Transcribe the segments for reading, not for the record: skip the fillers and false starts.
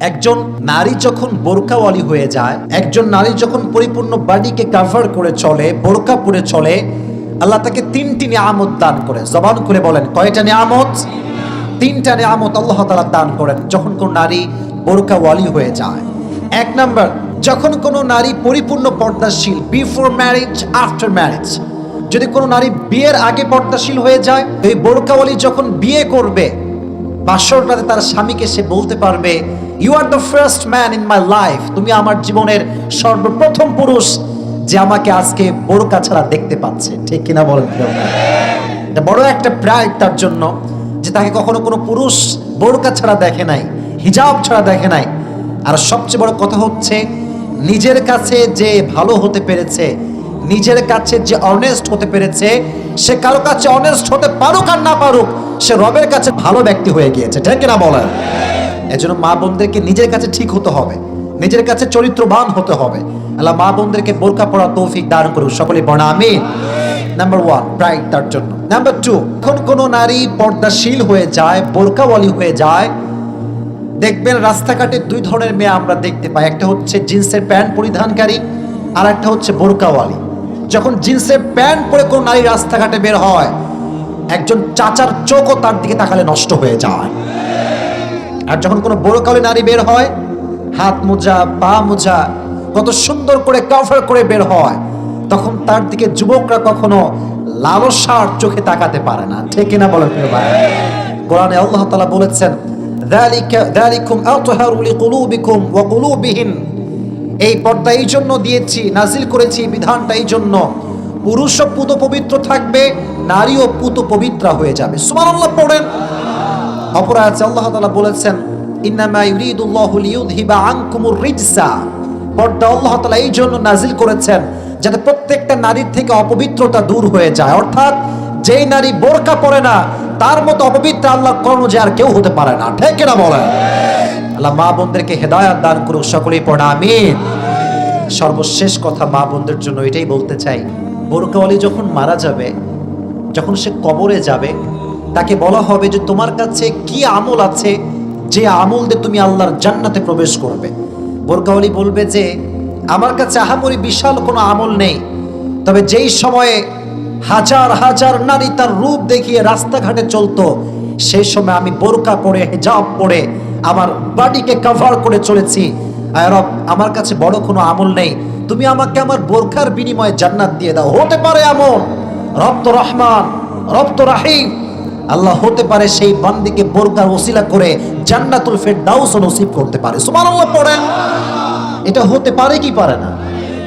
একজন নারী যখন বোরকাওয়ালি হয়ে যায়, একজন নারী যখন পরিপূর্ণ বডিকে কভার করে চলে, বোরকা পরে চলে, আল্লাহ তাকে তিনটি নিয়ামত দান করে। জবান খুলে বলেন, কয়টা নিয়ামত? তিনটা নিয়ামত আল্লাহ তাআলা দান করেন যখন কোন নারী বোরকাওয়ালি হয়ে যায়। এক নাম্বার, যখন কোনো নারী পরিপূর্ণ পর্দাশীল, বিফোর ম্যারেজ, আফটার ম্যারেজ। যদি কোনো নারী বিয়ের আগে পর্দাশীল হয়ে যায়, এই বোরকাওয়ালি যখন বিয়ে করবে, বাসর রাতে তার স্বামীকে সে বলতে পারবে, you are the first man in my life, তুমি আমার জীবনের সর্বপ্রথম পুরুষ যে আমাকে আজকে বোরকা ছাড়া দেখতে পাচ্ছে। ঠিক কিনা বলেন? এটা বড় একটা প্রাইড তার জন্য, যে তাকে কখনো কোনো পুরুষ বোরকা ছাড়া দেখে নাই, হিজাব ছাড়া দেখে নাই। আর সবচেয়ে বড় কথা হচ্ছে, নিজের কাছে যে ভালো হতে পেরেছে, নিজের কাছে যে অনেস্ট হতে পেরেছে, সে কারো কাছে অনেস্ট হতে পারুক আর না পারুক, সে রবের কাছে ভালো ব্যক্তি হয়ে গিয়েছে। ঠিক কিনা বলেন? এজন্য মা বোনদেরকে নিজের কাছে ঠিক হতে হবে, নিজের কাছে চরিত্রবান হতে হবে। আল্লাহ মা বোনদেরকে বোরকা পরা তৌফিক দান করুক, সকলে পড়া আমিন। নাম্বার 1, প্রাইড তার জন্য। নাম্বার 2, যখন কোনো নারী পর্দাশীল হয়ে যায়, বোরকাওয়ালি হয়ে যায়, দেখবেন রাস্তাঘাটে দুই ধরনের মেয়ে আমরা দেখতে পাই। একটা হচ্ছে জিন্সের প্যান্ট পরিধানকারী, আর একটা হচ্ছে বোরকাওয়ালি। যখন জিন্সের প্যান্ট পরে কোনো নারী রাস্তাঘাটে বের হয়, একজন চাচার চোখও তার দিকে তাকালে নষ্ট হয়ে যায়। আর যখন কোনো বোরকাওয়ালি নারী বের হয়, হাত মোজা, পা মোজা, কত সুন্দর করে কভার করে বের হয়, তখন তার দিকে যুবকরা কখনো লালসার চোখে তাকাতে পারে না। ঠিক কিনা বলেন প্রিয় ভাই? কোরআনে আল্লাহ তাআলা বলেছেন, যালিকুম আতহারু লিকুলুবিকুম ওয়া কুলুবিহিন, এই পর্দা এই জন্য দিয়েছি, নাজিল করেছি বিধানটা এই জন্য, পুরুষও পুত পবিত্র থাকবে, নারীও পুত পবিত্রা হয়ে যাবে। সুবহানাল্লাহ পড়েন। অপর আয়াতে আল্লাহ তাআলা বলেছেন, ইন্নামা ইউরিদুল্লাহু লিইউযহিবা আনকুমুর রিজসা, পর্দা আল্লাহ তাআলা এই জন্য নাজিল করেছেন যাতে প্রত্যেকটা নারীর থেকে অপবিত্রতা দূর হয়ে যায়। অর্থাৎ যেই নারী বোরকা পরে না, তার মতো অপবিত্র আল্লাহ কোনো যে আর কেউ হতে পারে না। ঠিক কিনা বলেন? আল্লাহ মা বোনদেরকে হেদায়েত দান করুক, সকলেই পড়া আমিন। সর্বশেষ কথা মা বোনদের জন্য এটাই বলতে চাই, বোরকাওয়ালি যখন মারা যাবে, যখন সে কবরে যাবে, তাকে বলা হবে যে তোমার কাছে কি আমল আছে যে আমল দিয়ে তুমি আল্লাহর জান্নাতে প্রবেশ করবে। বোরকাওয়ালি বলবে যে আমার কাছে আহামরি বিশাল কোনো আমল নেই, তবে যেই সময়ে হাজার হাজার নারী তার রূপ দেখিয়ে রাস্তাঘাটে চলতো, সেই সময় আমি বোরকা পরে, হিজাব পরে, আমার বডিকে কভার করে চলেছি। আয় রব, আমার কাছে বড় কোনো আমল নেই, তুমি আমাকে আমার বোরকার বিনিময়ে জান্নাত দিয়ে দাও। হতে পারে এমন, রব তো রহমান, রব তো রাহিম, আল্লাহ হতে পারে সেই বান্দিকে বোরকার ওসিলা করে জান্নাতুল ফেরদাউস নসিব করতে পারে। সুবহানাল্লাহ পড়েন। এটা হতে পারে কি পারে না?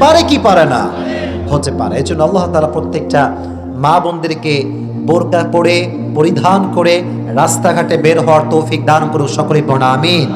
পারে কি পারে না? হতে পারে। এজন্য আল্লাহ তাআলা প্রত্যেকটা মা বোনদেরকে বোরকা পরে, পরিধান করে রাস্তাঘাটে বের হওয়ার তৌফিক দান করুন, সকলেই পড়া আমিন।